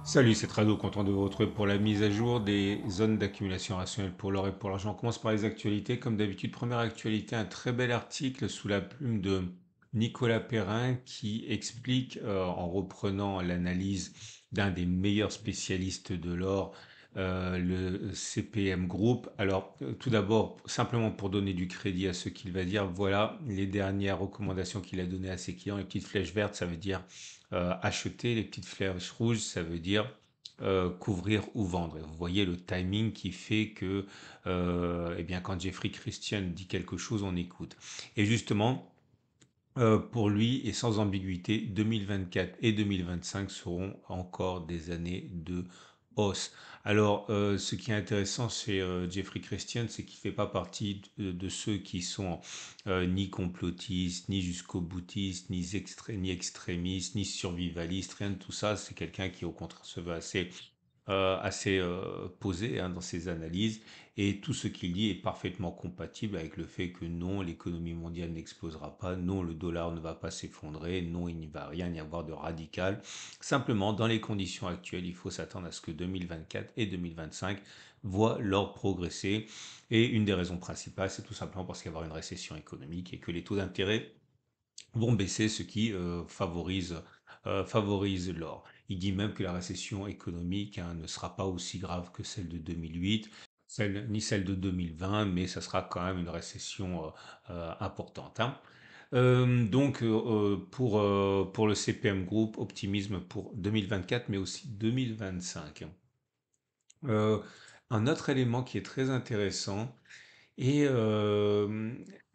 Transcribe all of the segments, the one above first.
Salut, c'est Trado, content de vous retrouver pour la mise à jour des zones d'accumulation rationnelle pour l'or et pour l'argent. On commence par les actualités. Comme d'habitude, première actualité, un très bel article sous la plume de Nicolas Perrin qui explique, en reprenant l'analyse d'un des meilleurs spécialistes de l'or, le CPM Group. Alors, tout d'abord, simplement pour donner du crédit à ce qu'il va dire, voilà les dernières recommandations qu'il a données à ses clients. Les petites flèches vertes, ça veut dire acheter, les petites flèches rouges, ça veut dire couvrir ou vendre. Et vous voyez le timing qui fait que, eh bien, quand Jeffrey Christian dit quelque chose, on écoute. Et justement, pour lui, et sans ambiguïté, 2024 et 2025 seront encore des années de hausse. Alors, ce qui est intéressant chez Jeffrey Christian, c'est qu'il ne fait pas partie de ceux qui sont ni complotistes, ni jusqu'au boutistes, ni extrémistes, ni survivalistes, rien de tout ça. C'est quelqu'un qui, au contraire, se veut assez posé dans ses analyses, et tout ce qu'il dit est parfaitement compatible avec le fait que non, l'économie mondiale n'explosera pas, non, le dollar ne va pas s'effondrer, non, il n'y va rien y avoir de radical. Simplement, dans les conditions actuelles, il faut s'attendre à ce que 2024 et 2025 voient l'or progresser. Et une des raisons principales, c'est tout simplement parce qu'il va y avoir une récession économique et que les taux d'intérêt vont baisser, ce qui favorise l'or. Il dit même que la récession économique ne sera pas aussi grave que celle de 2008, ni celle de 2020, mais ça sera quand même une récession importante. Pour le CPM Group, optimisme pour 2024, mais aussi 2025. Euh, un autre élément qui est très intéressant, et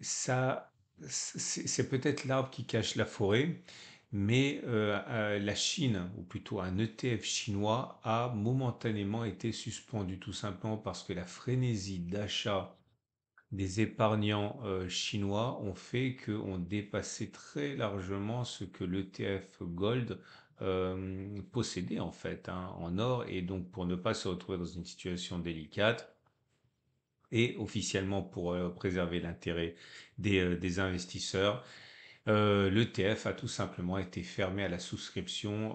ça, c'est peut-être l'arbre qui cache la forêt, mais la Chine, ou plutôt un ETF chinois, a momentanément été suspendu tout simplement parce que la frénésie d'achat des épargnants chinois ont fait qu'on dépassait très largement ce que l'ETF Gold possédait en fait en or, et donc pour ne pas se retrouver dans une situation délicate, et officiellement pour préserver l'intérêt des investisseurs, l'ETF a tout simplement été fermé à la souscription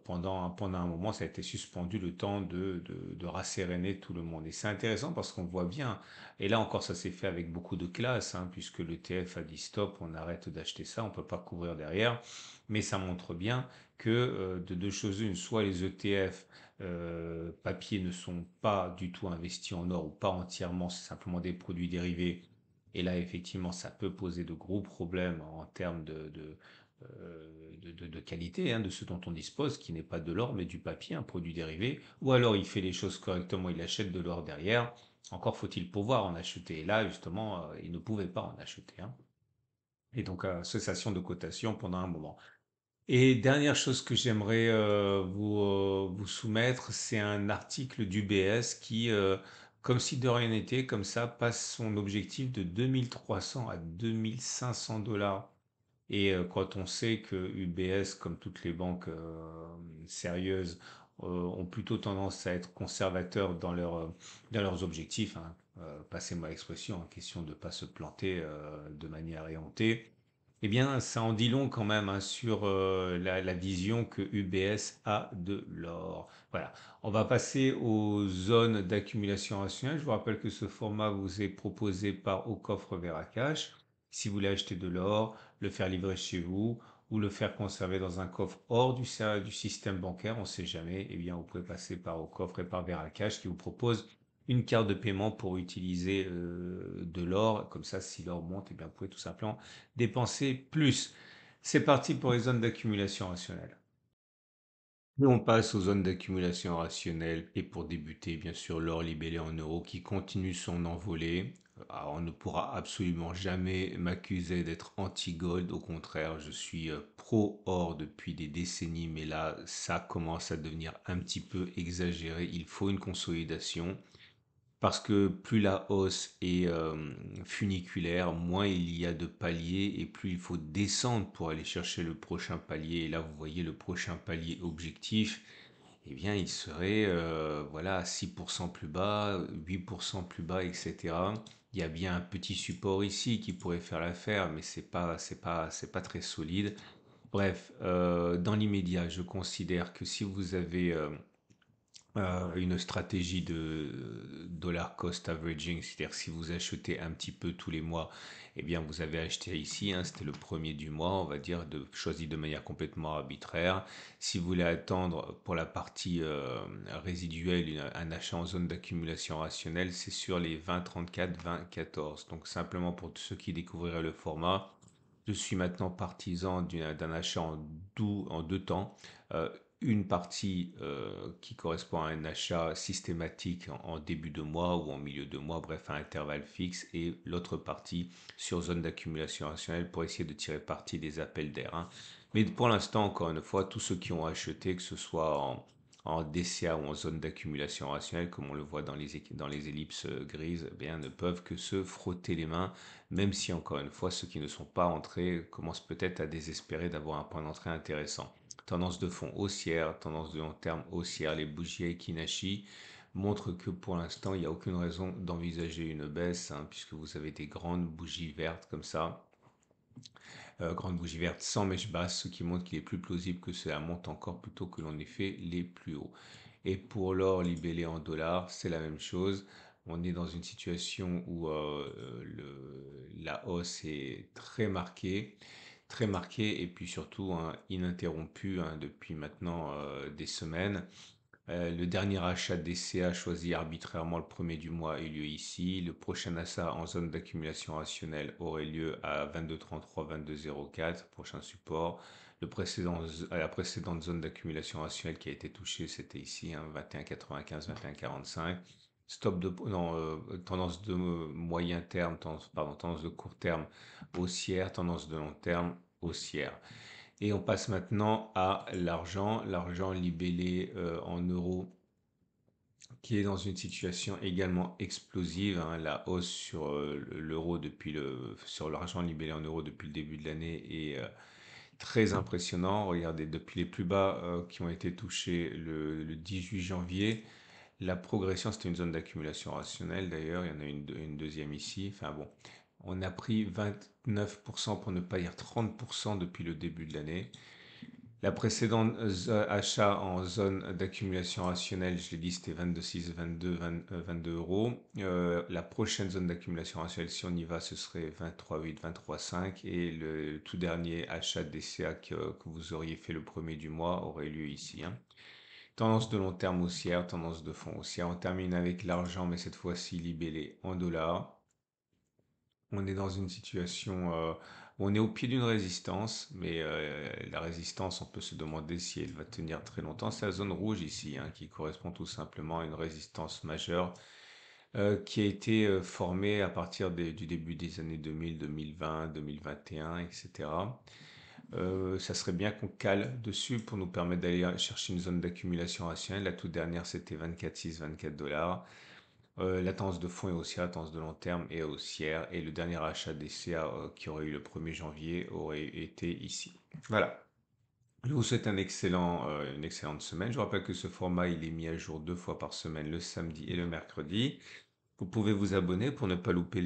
pendant un moment. Ça a été suspendu le temps de rasséréner tout le monde. Et c'est intéressant parce qu'on voit bien, et là encore ça s'est fait avec beaucoup de classe, puisque l'ETF a dit stop, on arrête d'acheter ça, on ne peut pas couvrir derrière. Mais ça montre bien que de deux choses une, soit les ETF papier ne sont pas du tout investis en or ou pas entièrement, c'est simplement des produits dérivés, et là, effectivement, ça peut poser de gros problèmes en termes de qualité de ce dont on dispose, qui n'est pas de l'or, mais du papier, un produit dérivé. Ou alors, il fait les choses correctement, il achète de l'or derrière. Encore faut-il pouvoir en acheter. Et là, justement, il ne pouvait pas en acheter. Et donc, cessation de cotation pendant un moment. Et dernière chose que j'aimerais vous soumettre, c'est un article d'UBS qui, comme si de rien n'était, comme ça, passe son objectif de 2300 à 2500 $. Et quand on sait que UBS, comme toutes les banques sérieuses, ont plutôt tendance à être conservateurs dans leurs objectifs, passez-moi l'expression, en question de ne pas se planter de manière éhontée, eh bien, ça en dit long quand même sur la vision que UBS a de l'or. Voilà, on va passer aux zones d'accumulation rationnelle. Je vous rappelle que ce format vous est proposé par Au Coffre Verracash. Si vous voulez acheter de l'or, le faire livrer chez vous ou le faire conserver dans un coffre hors du système bancaire, on ne sait jamais, eh bien, vous pouvez passer par Au Coffre et par Verracash qui vous propose une carte de paiement pour utiliser de l'or. Comme ça, si l'or monte, eh bien, vous pouvez tout simplement dépenser plus. C'est parti pour les zones d'accumulation rationnelle. Et on passe aux zones d'accumulation rationnelle, et pour débuter, bien sûr, l'or libellé en euros qui continue son envolée. Alors, on ne pourra absolument jamais m'accuser d'être anti-gold, au contraire, je suis pro-or depuis des décennies, mais là, ça commence à devenir un petit peu exagéré, il faut une consolidation. Parce que plus la hausse est funiculaire, moins il y a de paliers, et plus il faut descendre pour aller chercher le prochain palier. Et là, vous voyez le prochain palier objectif, eh bien, il serait voilà, 6% plus bas, 8% plus bas, etc. Il y a bien un petit support ici qui pourrait faire l'affaire, mais c'est pas très solide. Bref, dans l'immédiat, je considère que si vous avez une stratégie de dollar cost averaging, c'est-à-dire si vous achetez un petit peu tous les mois, eh bien vous avez acheté ici, hein, c'était le premier du mois, on va dire, choisi de manière complètement arbitraire. Si vous voulez attendre pour la partie résiduelle un achat en zone d'accumulation rationnelle, c'est sur les 20, 34, 20, 14. Donc simplement pour tous ceux qui découvriraient le format, je suis maintenant partisan d'un achat en deux temps. Euh, une partie qui correspond à un achat systématique en début de mois ou en milieu de mois, bref, à intervalle fixe, et l'autre partie sur zone d'accumulation rationnelle pour essayer de tirer parti des appels d'air, hein. Mais pour l'instant, encore une fois, tous ceux qui ont acheté, que ce soit en DCA ou en zone d'accumulation rationnelle, comme on le voit dans les ellipses grises, eh bien, ne peuvent que se frotter les mains, même si, encore une fois, ceux qui ne sont pas entrés commencent peut-être à désespérer d'avoir un point d'entrée intéressant. Tendance de fond haussière, tendance de long terme haussière. Les bougies Aikinashi montrent que pour l'instant, il n'y a aucune raison d'envisager une baisse, hein, puisque vous avez des grandes bougies vertes comme ça, grandes bougies vertes sans mèche basse, ce qui montre qu'il est plus plausible que cela monte encore plutôt que l'on ait fait les plus hauts. Et pour l'or libellé en dollars, c'est la même chose. On est dans une situation où la hausse est très marquée et puis surtout hein, ininterrompue hein, depuis maintenant des semaines. Le dernier achat DCA choisi arbitrairement le premier du mois a eu lieu ici. Le prochain achat en zone d'accumulation rationnelle aurait lieu à 22,33, 22,04, prochain support. La précédente zone d'accumulation rationnelle qui a été touchée, c'était ici, hein, 21,95, 21,45. Stop de, non, tendance de moyen terme, tendance de court terme haussière, tendance de long terme haussière. Et on passe maintenant à l'argent libellé en euros qui est dans une situation également explosive, hein. La hausse sur l'euro sur l'argent libellé en euros depuis le début de l'année est très impressionnant. Regardez, depuis les plus bas qui ont été touchés le 18 janvier, la progression, c'était une zone d'accumulation rationnelle d'ailleurs, il y en a une deuxième ici. Enfin bon, on a pris 29% pour ne pas dire 30% depuis le début de l'année. La précédente achat en zone d'accumulation rationnelle, je l'ai dit, c'était 22,6, 22, 22 euros. La prochaine zone d'accumulation rationnelle, si on y va, ce serait 23,8, 23,5. Et le tout dernier achat de DCA que vous auriez fait le premier du mois aurait lieu ici, hein. Tendance de long terme haussière, tendance de fond haussière. On termine avec l'argent, mais cette fois-ci libellé en dollars. On est dans une situation où on est au pied d'une résistance, mais la résistance, on peut se demander si elle va tenir très longtemps. C'est la zone rouge ici, hein, qui correspond tout simplement à une résistance majeure qui a été formée à partir du début des années 2000, 2020, 2021, etc. Ça serait bien qu'on cale dessus pour nous permettre d'aller chercher une zone d'accumulation rationnelle. La toute dernière, c'était 24,6, 24 dollars. La tendance de fond est haussière, la tendance de long terme est haussière et le dernier achat des CA qui aurait eu le 1er janvier aurait été ici. Voilà. Je vous souhaite une excellente semaine. Je vous rappelle que ce format il est mis à jour deux fois par semaine, le samedi et le mercredi. Vous pouvez vous abonner pour ne pas louper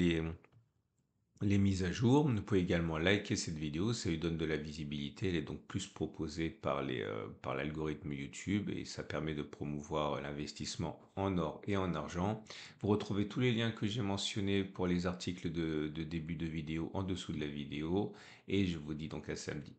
les mises à jour. Vous pouvez également liker cette vidéo, ça lui donne de la visibilité, elle est donc plus proposée par l'algorithme YouTube et ça permet de promouvoir l'investissement en or et en argent. Vous retrouvez tous les liens que j'ai mentionnés pour les articles de début de vidéo en dessous de la vidéo et je vous dis donc à samedi.